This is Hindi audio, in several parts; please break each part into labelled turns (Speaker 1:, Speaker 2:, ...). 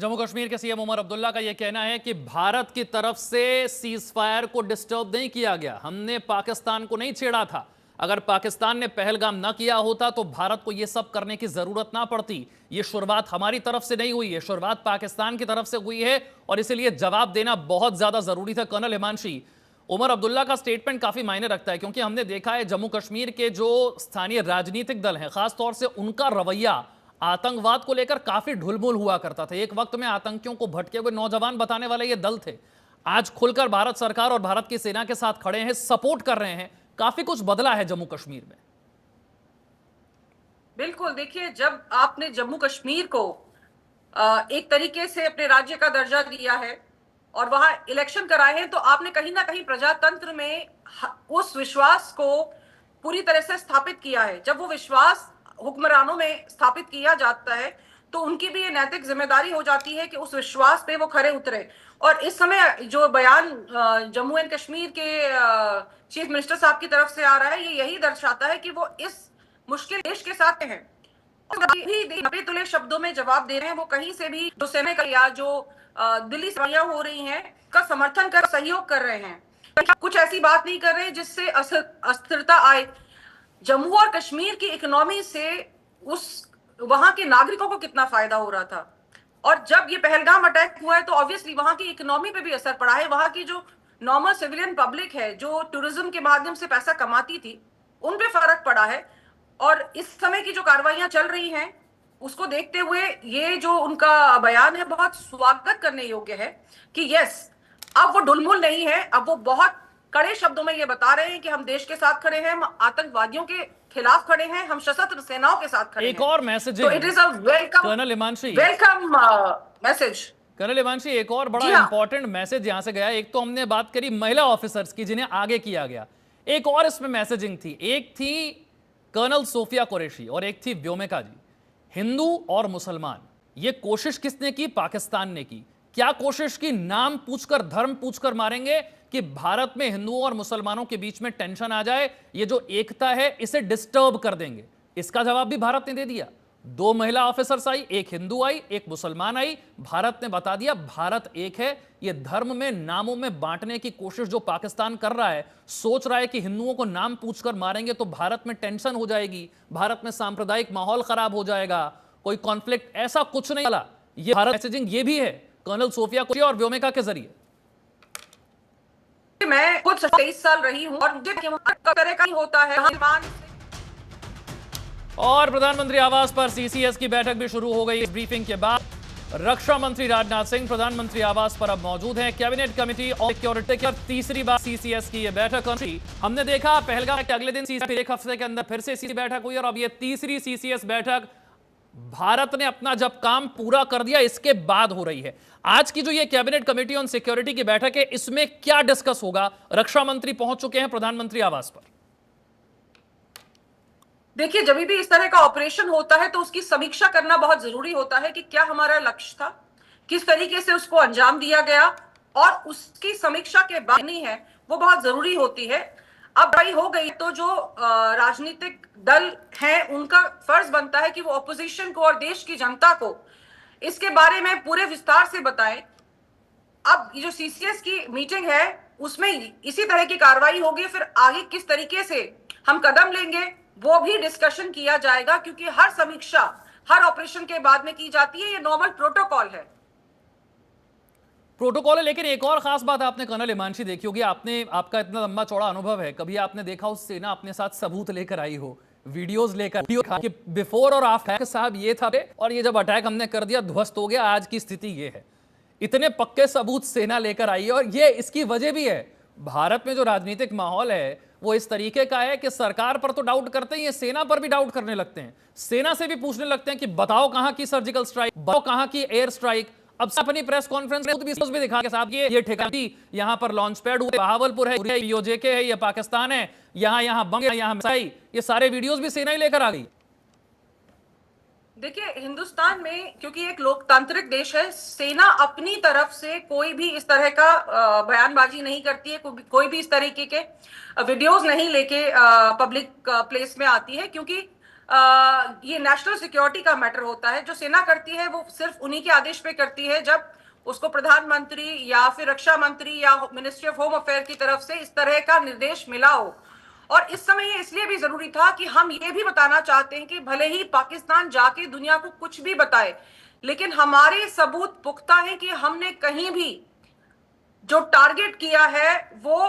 Speaker 1: जम्मू कश्मीर के सीएम उमर अब्दुल्ला का यह कहना है कि भारत की तरफ से सीज फायर को डिस्टर्ब नहीं किया गया, हमने पाकिस्तान को नहीं छेड़ा था। अगर पाकिस्तान ने पहलगाम ना किया होता तो भारत को यह सब करने की जरूरत ना पड़ती। यह शुरुआत हमारी तरफ से नहीं हुई है, शुरुआत पाकिस्तान की तरफ से हुई है और इसलिए जवाब देना बहुत ज्यादा जरूरी था। कर्नल हिमांशी, उमर अब्दुल्ला का स्टेटमेंट काफी मायने रखता है क्योंकि हमने देखा है जम्मू कश्मीर के जो स्थानीय राजनीतिक दल हैं, खासतौर से उनका रवैया आतंकवाद को लेकर काफी ढुलमुल हुआ करता था। एक वक्त में आतंकियों को भटके हुए नौजवान बताने वाले ये दल थे, आज खुलकर भारत सरकार और भारत की सेना के साथ खड़े हैं, सपोर्ट कर रहे हैं। काफी कुछ बदला है जम्मू कश्मीर में।
Speaker 2: बिल्कुल, देखिए, जब आपने जम्मू कश्मीर को एक तरीके से अपने राज्य का दर्जा दिया है और वहां इलेक्शन कराए हैं, तो आपने कहीं ना कहीं प्रजातंत्र में उस विश्वास को पूरी तरह से स्थापित किया है। जब वो विश्वास हुक्मरानों में स्थापित किया जाता है तो उनकी भी ये नैतिक जिम्मेदारी हो जाती है कि उस विश्वास पे वो खरे उतरे। और इस समय जो बयान जम्मू एंड कश्मीर के चीफ मिनिस्टर साहब की तरफ से आ रहा है, ये यही दर्शाता है कि वो इस मुश्किल देश के साथ हैं और भी नपे तुले शब्दों में जवाब दे रहे हैं। वो कहीं से भी जो सेना का या जो दिल्ली सभाएं हो रही हैं का समर्थन कर सहयोग कर रहे हैं, कुछ ऐसी बात नहीं कर रहे जिससे अस्थिरता आए। जम्मू और कश्मीर की इकोनॉमी से उस वहां के नागरिकों को कितना फायदा हो रहा था, और जब ये पहलगाम अटैक हुआ है तो ऑब्वियसली वहां की इकोनॉमी पे भी असर पड़ा है। वहां की जो नॉर्मल सिविलियन पब्लिक है, जो टूरिज्म के माध्यम से पैसा कमाती थी, उन पे फर्क पड़ा है। और इस समय की जो कार्रवाइयां चल रही हैं उसको देखते हुए ये जो उनका बयान है बहुत स्वागत करने योग्य है कि यस, अब वो ढुलमुल नहीं है, अब वो बहुत कड़े शब्दों में ये बता रहे हैं कि हम देश के साथ खड़े हैं, हम आतंकवादियों के खिलाफ खड़े हैं, हम सशस्त्र सेनाओं के साथ खड़े हैं।
Speaker 1: एक और मैसेज,
Speaker 2: तो it is a welcome
Speaker 1: colonel Himanshi,
Speaker 2: welcome message.
Speaker 1: Colonel Himanshi, एक और बड़ा इंपॉर्टेंट मैसेज यहां से गया। एक तो हमने बात करी महिला ऑफिसर्स की जिन्हें आगे किया गया, एक और इसमें मैसेजिंग थी। एक थी कर्नल सोफिया कुरैशी और एक थी व्योमिका जी। हिंदू और मुसलमान, ये कोशिश किसने की? पाकिस्तान ने की। क्या कोशिश की? नाम पूछकर, धर्म पूछकर मारेंगे कि भारत में हिंदुओं और मुसलमानों के बीच में टेंशन आ जाए, ये जो एकता है इसे डिस्टर्ब कर देंगे। इसका जवाब भी भारत ने दे दिया। 2 महिला ऑफिसर्स आई, एक हिंदू आई, एक मुसलमान आई। भारत ने बता दिया भारत एक है। ये धर्म में, नामों में बांटने की कोशिश जो पाकिस्तान कर रहा है, सोच रहा है कि हिंदुओं को नाम पूछकर मारेंगे तो भारत में टेंशन हो जाएगी, भारत में सांप्रदायिक माहौल खराब हो जाएगा, कोई कॉन्फ्लिक्ट, ऐसा कुछ नहीं वाला। ये भारत मैसेजिंग ये भी है कर्नल सोफिया कुरैशी और व्योमिका के जरिए।
Speaker 2: मैं खुद 23 साल रही हूं और मुझे तरह का ही होता है।
Speaker 1: और प्रधानमंत्री आवास पर सीसीएस की बैठक भी शुरू हो गई। इस ब्रीफिंग के बाद रक्षा मंत्री राजनाथ सिंह प्रधानमंत्री आवास पर अब मौजूद हैं। कैबिनेट कमेटी और सिक्योरिटी की तीसरी बार सीसीएस की यह बैठक हुई। हमने देखा पहलगाम के अगले दिन सीसीएस, एक हफ्ते के अंदर फिर से सीसीएस बैठक हुई और अब यह तीसरी सीसीएस बैठक भारत ने अपना जब काम पूरा कर दिया इसके बाद हो रही है। आज की जो ये कैबिनेट कमेटी ऑन सिक्योरिटी की बैठक है, इसमें क्या डिस्कस होगा? रक्षा मंत्री पहुंच चुके हैं प्रधानमंत्री आवास पर।
Speaker 2: देखिए, जब भी इस तरह का ऑपरेशन होता है तो उसकी समीक्षा करना बहुत जरूरी होता है कि क्या हमारा लक्ष्य था, किस तरीके से उसको अंजाम दिया गया, और उसकी समीक्षा के बाद नहीं है वो बहुत जरूरी होती है। अब भाई हो गई तो जो राजनीतिक दल हैं उनका फर्ज बनता है कि वो ऑपोजिशन को और देश की जनता को इसके बारे में पूरे विस्तार से बताएं। अब ये जो सीसीएस की मीटिंग है उसमें इसी तरह की कार्रवाई होगी, फिर आगे किस तरीके से हम कदम लेंगे वो भी डिस्कशन किया जाएगा, क्योंकि हर समीक्षा हर ऑपरेशन के बाद में की जाती है। ये नॉर्मल प्रोटोकॉल है,
Speaker 1: प्रोटोकॉल है। लेकिन एक और खास बात आपने कर्नल हिमांशी देखी होगी, आपका इतना लंबा चौड़ा अनुभव है, कभी आपने देखा हो सेना अपने साथ सबूत लेकर आई हो, वीडियोस लेकर कि बिफोर और आफ्टर साहब ये था और ये जब अटैक हमने कर दिया ध्वस्त हो गया, आज की स्थिति ये है। इतने पक्के सबूत सेना लेकर आई है और ये इसकी वजह भी है, भारत में जो राजनीतिक माहौल है वो इस तरीके का है कि सरकार पर तो डाउट करते हैं, ये सेना पर भी डाउट करने लगते हैं। सेना से भी पूछने लगते हैं कि बताओ कहां की सर्जिकल स्ट्राइक, बताओ कहां की एयर स्ट्राइक। अब अपनी प्रेस कॉन्फ्रेंस में भी दिखा के साहब ये ठिकाना, यहां पर लॉन्च पैड हुए, बहावलपुर है, पीओजेके है, ये पाकिस्तान है, यहां बंग है, यहां मिसाइल, ये सारे वीडियोस भी सेना ही लेकर आ गई।
Speaker 2: देखिए, हिंदुस्तान में क्योंकि एक लोकतांत्रिक देश है, सेना अपनी तरफ से कोई भी इस तरह का बयानबाजी नहीं करती है, कोई भी इस तरीके के वीडियोस नहीं लेके पब्लिक प्लेस में आती है, क्योंकि ये नेशनल सिक्योरिटी का मैटर होता है। जो सेना करती है वो सिर्फ उन्हीं के आदेश पे करती है, जब उसको प्रधानमंत्री या फिर रक्षा मंत्री या मिनिस्ट्री ऑफ होम अफेयर की तरफ से इस तरह का निर्देश मिला हो। और इस समय ये इसलिए भी जरूरी था कि हम ये भी बताना चाहते हैं कि भले ही पाकिस्तान जाके दुनिया को कुछ भी बताए, लेकिन हमारे सबूत पुख्ता है कि हमने कहीं भी जो टारगेट किया है वो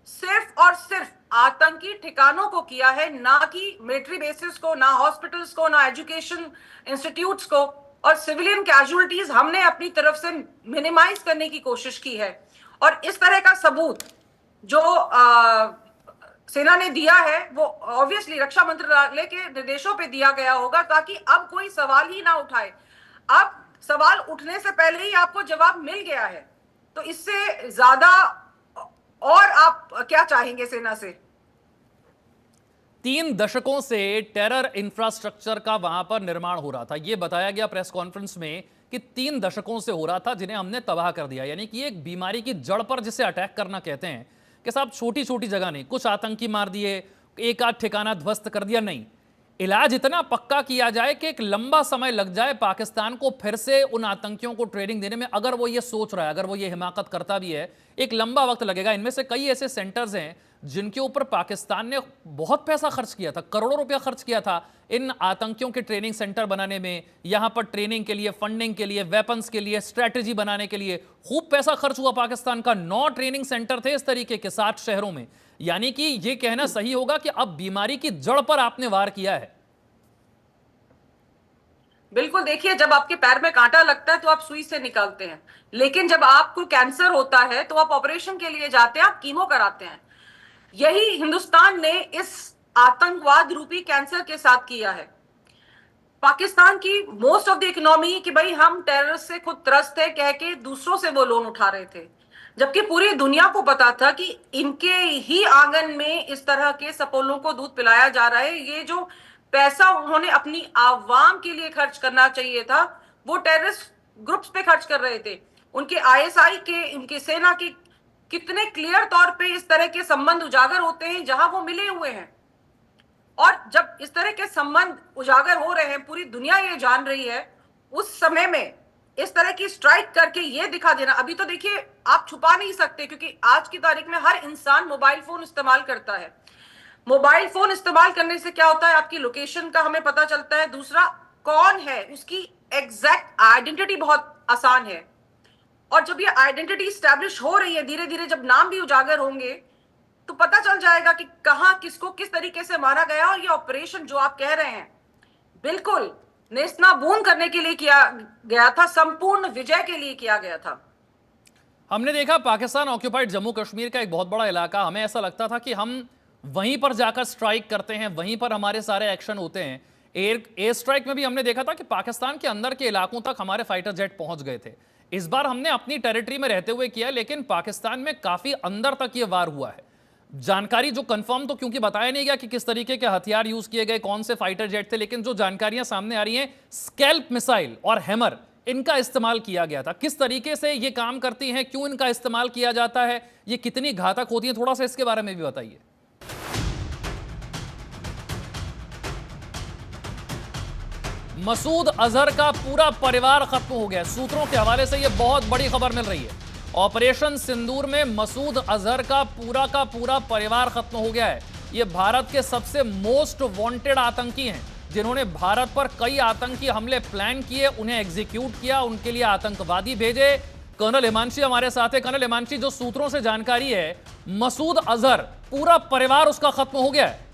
Speaker 2: सिर्फ और सिर्फ आतंकी ठिकानों को किया है, ना कि मिलिट्री बेसिस को, ना हॉस्पिटल्स को, ना एजुकेशन इंस्टीट्यूट्स को। और सिविलियन कैजुअलिटीज हमने अपनी तरफ से मिनिमाइज करने की कोशिश की है। और इस तरह का सबूत जो सेना ने दिया है वो ऑब्वियसली रक्षा मंत्रालय के निर्देशों पे दिया गया होगा, ताकि अब कोई सवाल ही ना उठाए। अब सवाल उठने से पहले ही आपको जवाब मिल गया है, तो इससे ज्यादा और आप क्या चाहेंगे सेना से?
Speaker 1: 3 दशकों से टेरर इंफ्रास्ट्रक्चर का वहां पर निर्माण हो रहा था। यह बताया गया प्रेस कॉन्फ्रेंस में कि 3 दशकों से हो रहा था, जिन्हें हमने तबाह कर दिया। यानी कि एक बीमारी की जड़ पर जिसे अटैक करना कहते हैं कि साहब छोटी छोटी जगह नहीं, कुछ आतंकी मार दिए, एक आध ठिकाना ध्वस्त कर दिया, नहीं। इलाज इतना पक्का किया जाए कि एक लंबा समय लग जाए पाकिस्तान को फिर से उन आतंकियों को ट्रेनिंग देने में। अगर वो ये सोच रहा है, अगर वो ये हिमाकत करता भी है, एक लंबा वक्त लगेगा। इनमें से कई ऐसे सेंटर्स हैं जिनके ऊपर पाकिस्तान ने बहुत पैसा खर्च किया था, करोड़ों रुपया खर्च किया था इन आतंकियों के ट्रेनिंग सेंटर बनाने में। यहां पर ट्रेनिंग के लिए, फंडिंग के लिए, वेपन्स के लिए, स्ट्रैटेजी बनाने के लिए खूब पैसा खर्च हुआ पाकिस्तान का। 9 ट्रेनिंग सेंटर थे इस तरीके के 7 शहरों में। यानी कि यह कहना सही होगा कि अब बीमारी की जड़ पर आपने वार किया है।
Speaker 2: बिल्कुल, देखिए, जब आपके पैर में कांटा लगता है तो आप सुई से निकालते हैं, लेकिन जब आपको कैंसर होता है तो आप ऑपरेशन के लिए जाते हैं, आप कीमो कराते हैं। यही हिंदुस्तान ने इस आतंकवाद रूपी कैंसर के साथ किया है। पाकिस्तान की मोस्ट ऑफ द इकोनॉमी कि भाई हम टेररिस्ट से खुद त्रस्त है कह के दूसरों से वो लोन उठा रहे थे, जबकि पूरी दुनिया को पता था कि इनके ही आंगन में इस तरह के सपोलों को दूध पिलाया जा रहा है। ये जो पैसा उन्होंने अपनी आवाम के लिए खर्च करना चाहिए था, वो टेररिस्ट ग्रुप्स पे खर्च कर रहे थे। उनके आईएसआई के, उनके सेना के कितने क्लियर तौर पे इस तरह के संबंध उजागर होते हैं जहां वो मिले हुए हैं। और जब इस तरह के संबंध उजागर हो रहे हैं, पूरी दुनिया ये जान रही है, उस समय में इस तरह की स्ट्राइक करके ये दिखा देना, अभी तो देखिए आप छुपा नहीं सकते, क्योंकि आज की तारीख में हर इंसान मोबाइल फोन इस्तेमाल करता है। मोबाइल फोन इस्तेमाल करने से क्या होता है, आपकी लोकेशन का हमें पता चलता है। दूसरा, कौन है उसकी एग्जैक्ट आइडेंटिटी बहुत आसान है। और जब ये आइडेंटिटी स्टैब्लिश हो रही है, धीरे धीरे जब नाम भी उजागर होंगे तो पता चल जाएगा कि कहां किसको किस तरीके से मारा गया। और ये ऑपरेशन जो आप कह रहे हैं, बिल्कुल नेस्तनाबूद करने के लिए किया गया था, संपूर्ण विजय के लिए किया गया था।
Speaker 1: हमने देखा पाकिस्तान ऑक्यूपाइड जम्मू कश्मीर का एक बहुत बड़ा इलाका, हमें ऐसा लगता था कि हम वहीं पर जाकर स्ट्राइक करते हैं, वहीं पर हमारे सारे एक्शन होते हैं। एयर स्ट्राइक में भी हमने देखा था कि पाकिस्तान के अंदर के इलाकों तक हमारे फाइटर जेट पहुंच गए थे। इस बार हमने अपनी टेरिटरी में रहते हुए किया, लेकिन पाकिस्तान में काफी अंदर तक ये वार हुआ है। जानकारी जो कंफर्म तो क्योंकि बताया नहीं गया कि किस तरीके के हथियार यूज किए गए, कौन से फाइटर जेट थे, लेकिन जो जानकारियां सामने आ रही हैं, स्कैल्प मिसाइल और हैमर इनका इस्तेमाल किया गया था। किस तरीके से ये काम करती हैं, क्यों इनका इस्तेमाल किया जाता है, ये कितनी घातक होती है, थोड़ा सा इसके बारे में भी बताइए। मसूद अजहर का पूरा परिवार खत्म हो गया। सूत्रों के हवाले से यह बहुत बड़ी खबर मिल रही है। ऑपरेशन सिंदूर में मसूद अजहर का पूरा परिवार खत्म हो गया है। यह भारत के सबसे मोस्ट वांटेड आतंकी हैं, जिन्होंने भारत पर कई आतंकी हमले प्लान किए, उन्हें एग्जीक्यूट किया, उनके लिए आतंकवादी भेजे। कर्नल हिमांशी हमारे साथ है। कर्नल हिमांशी, जो सूत्रों से जानकारी है, मसूद अजहर पूरा परिवार उसका खत्म हो गया है।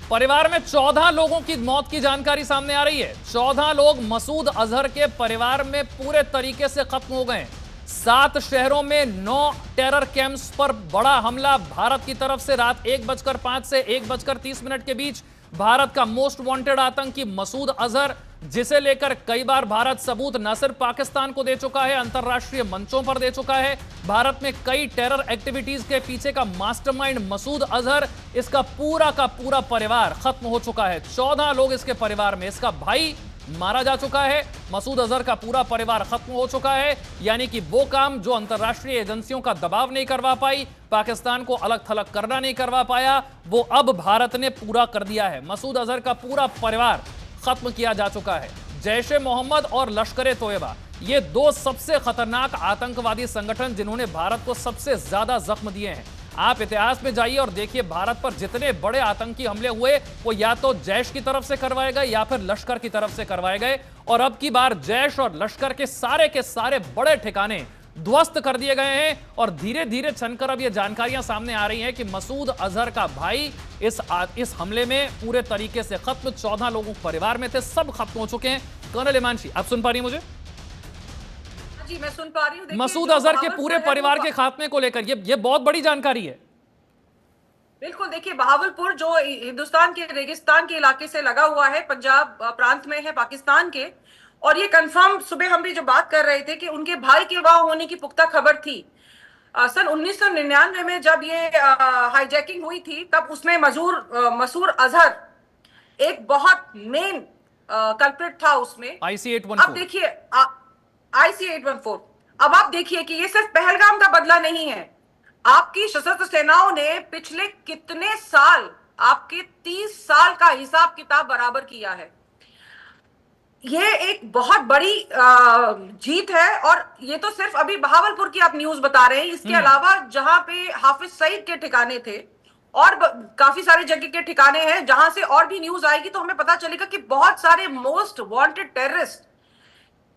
Speaker 1: परिवार में 14 लोगों की मौत की जानकारी सामने आ रही है। 14 लोग मसूद अजहर के परिवार में पूरे तरीके से खत्म हो गए। 7 शहरों में 9 टेरर कैंप्स पर बड़ा हमला भारत की तरफ से। रात 1:05 से 1:30 के बीच भारत का मोस्ट वांटेड आतंकी मसूद अजहर, जिसे लेकर कई बार भारत सबूत न सिर्फ पाकिस्तान को दे चुका है, अंतरराष्ट्रीय मंचों पर दे चुका है। भारत में कई टेरर एक्टिविटीज के पीछे का मास्टरमाइंड मसूद अजहर, इसका पूरा का पूरा परिवार खत्म हो चुका है। 14 लोग इसके परिवार में, इसका भाई मारा जा चुका है, मसूद अजहर का पूरा परिवार खत्म हो चुका है। यानी कि वो काम जो अंतरराष्ट्रीय एजेंसियों का दबाव नहीं करवा पाई, पाकिस्तान को अलग थलग करना नहीं करवा पाया, वो अब भारत ने पूरा कर दिया है। मसूद अजहर का पूरा परिवार खत्म किया जा चुका है। जैश ए मोहम्मद और लश्कर ए तोयबा, ये दो सबसे खतरनाक आतंकवादी संगठन जिन्होंने भारत को सबसे ज्यादा जख्म दिए हैं। आप इतिहास में जाइए और देखिए भारत पर जितने बड़े आतंकी हमले हुए वो या तो जैश की तरफ से करवाए गए या फिर लश्कर की तरफ से करवाए गए। और अब की बार जैश और लश्कर के सारे बड़े ठिकाने ध्वस्त कर दिए गए हैं। और धीरे धीरे छनकर अब ये जानकारियां सामने आ रही हैं कि मसूद अजहर का भाई इस हमले में पूरे तरीके से खत्म। 14 लोगों परिवार में थे, सब खत्म हो चुके हैं। कर्नल हिमांशी, आप सुन पा रही हैं मुझे?
Speaker 2: जी, मैं सुन पा रही हूं।
Speaker 1: मसूद अजहर के पूरे परिवार के खात्मे को लेकर ये बहुत बड़ी जानकारी है।
Speaker 2: बिल्कुल, देखिए बहावलपुर जो हिंदुस्तान के रेगिस्तान के इलाके से लगा हुआ है, पंजाब प्रांत में है पाकिस्तान के। और ये कंफर्म सुबह हम भी जो बात कर रहे थे कि उनके भाई के वहां होने की पुख्ता खबर थी। सन 1999 में जब ये हाईजैकिंग हुई थी, तब उसमें मसूद अजहर एक बहुत मेन कल्प्रिट था उसमें।
Speaker 1: IC-814।
Speaker 2: अब देखिए IC-814, अब आप देखिए कि ये सिर्फ पहलगाम का बदला नहीं है। आपकी सशस्त्र सेनाओं ने पिछले कितने साल, आपके 30 साल का हिसाब किताब बराबर किया है। ये एक बहुत बड़ी जीत है। और ये तो सिर्फ अभी बहावलपुर की आप न्यूज बता रहे हैं, इसके अलावा जहां पे हाफिज सईद के ठिकाने थे और काफी सारे जगह के ठिकाने हैं जहां से और भी न्यूज आएगी तो हमें पता चलेगा कि बहुत सारे मोस्ट वांटेड टेररिस्ट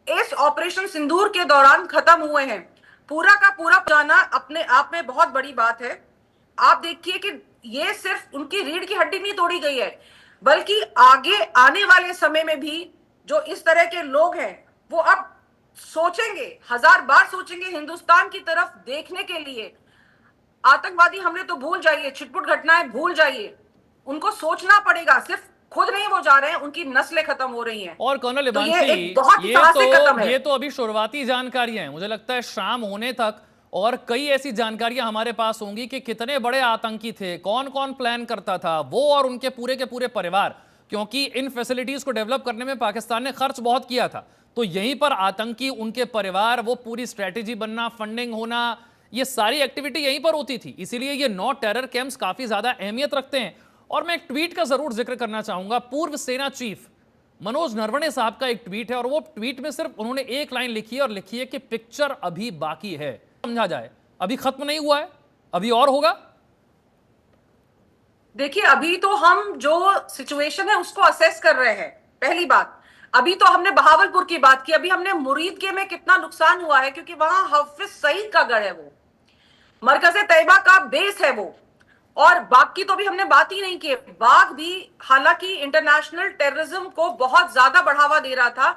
Speaker 2: इस ऑपरेशन सिंदूर के दौरान खत्म हुए हैं। पूरा का पूरा जाना अपने आप में बहुत बड़ी बात है। आप देखिए कि ये सिर्फ उनकी रीढ़ की हड्डी नहीं तोड़ी गई है, बल्कि आगे आने वाले समय में भी जो इस तरह के लोग हैं वो अब सोचेंगे, 1000 बार सोचेंगे हिंदुस्तान की तरफ देखने के लिए। आतंकवादी हमले तो भूल जाइए, छिटपुट घटनाएं भूल जाइए, उनको सोचना पड़ेगा। सिर्फ खुद नहीं वो जा रहे हैं, उनकी नस्लें खत्म हो रही हैं।
Speaker 1: और कर्नल
Speaker 2: तो
Speaker 1: हिमांशी, ये तो अभी शुरुआती जानकारियां हैं। मुझे लगता है शाम होने तक और कई ऐसी जानकारियां हमारे पास होंगी कि कितने बड़े आतंकी थे, कौन कौन प्लान करता था, वो और उनके पूरे के पूरे परिवार। क्योंकि इन फैसिलिटीज को डेवलप करने में पाकिस्तान ने खर्च बहुत किया था, तो यहीं पर आतंकी, उनके परिवार, वो पूरी स्ट्रेटेजी बनना, फंडिंग होना, ये सारी एक्टिविटी यहीं पर होती थी। इसीलिए ये 9 टेरर कैंप्स काफी ज्यादा अहमियत रखते हैं। और मैं एक ट्वीट का जरूर जिक्र करना चाहूंगा। पूर्व सेना चीफ मनोज नरवणे साहब का एक ट्वीट है और वो ट्वीट में सिर्फ उन्होंने एक लाइन लिखी है और लिखी है कि पिक्चर अभी बाकी है। समझा जाए, अभी खत्म नहीं हुआ है, अभी और होगा।
Speaker 2: देखिए, अभी तो हम जो सिचुएशन है उसको असेस कर रहे हैं। पहली बात, अभी तो हमने बहावलपुर की बात की, अभी हमने मुरीदके में कितना नुकसान हुआ है, क्योंकि वहां हाफिज सईद का गढ़ है, वो मरकज तैयबा का बेस है वो। और बाग की तो भी हमने बात ही नहीं की। बाग भी हालांकि इंटरनेशनल टेररिज्म को बहुत ज्यादा बढ़ावा दे रहा था,